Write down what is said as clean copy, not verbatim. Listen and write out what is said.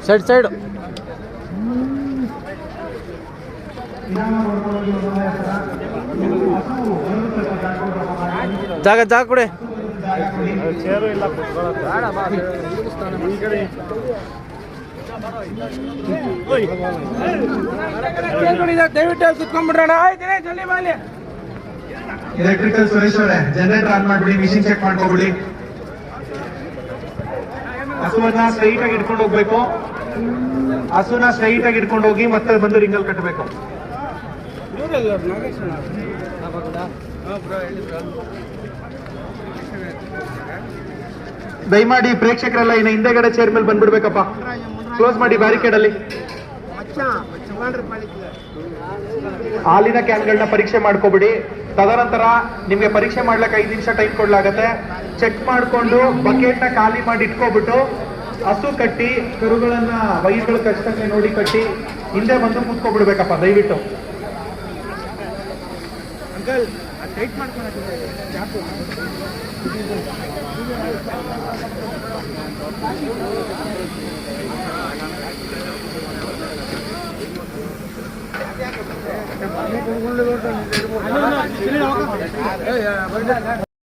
Side side ಜಾಗ ಜಾಗ ಕೊಡಿ. ದಯವಿಟ್ಟು ಕುತ್ಕೊಂಡ್ಬಿಡ್ರೋಣ. ಎಲೆಕ್ಟ್ರಿಕಲ್ ಸುರೇಶ್ ಅವರೇ, ಜನರೇಟರ್ ಆನ್ ಮಾಡ್ಬಿಡಿ, ಮಿಷಿನ್ ಚೆಕ್ ಮಾಡ್ಕೊಬಿಡಿ. ಹಸುವನ್ನ ಸ್ಟ್ರೈಟ್ ಆಗಿ ಇಟ್ಕೊಂಡು ಹೋಗ್ಬೇಕು. ಹಸುನ ಸ್ಟ್ರೈಟ್ ಆಗಿ ಇಟ್ಕೊಂಡು ಹೋಗಿ ಮತ್ತೆ ಬಂದು ರಿಂಗಲ್ ಕಟ್ಟಬೇಕು. ದಯಮಾಡಿ ಪ್ರೇಕ್ಷಕರೆಲ್ಲ ಇನ್ನು ಹಿಂದೆಗಡೆ ಚೇರ್ ಮೇಲೆ ಬಂದ್ಬಿಡ್ಬೇಕಪ್ಪ. ಕ್ಲೋಸ್ ಮಾಡಿ ಬ್ಯಾರಿಕೇಡ್ ಅಲ್ಲಿ. ಹಾಲಿನ ಕ್ಯಾನ್ಗಳನ್ನ ಪರೀಕ್ಷೆ ಮಾಡ್ಕೊಬಿಡಿ. ತದನಂತರ ನಿಮ್ಗೆ ಪರೀಕ್ಷೆ ಮಾಡ್ಲಿಕ್ಕೆ 5 ನಿಮಿಷ ಟೈಮ್ ಕೊಡ್ಲಾಗತ್ತೆ. ಚೆಕ್ ಮಾಡ್ಕೊಂಡು ಬಕೆಟ್ ನ ಖಾಲಿ ಮಾಡಿ ಇಟ್ಕೊಬಿಟ್ಟು ಹಸು ಕಟ್ಟಿ, ಕರುಗಳನ್ನ ವೈರ್ಗಳು ಕಚ್ಚಿದಂಗೆ ನೋಡಿ ಕಟ್ಟಿ ಹಿಂದೆ ಬಂದು ಕೂತ್ಕೊಬಿಡ್ಬೇಕಪ್ಪ ದಯವಿಟ್ಟು.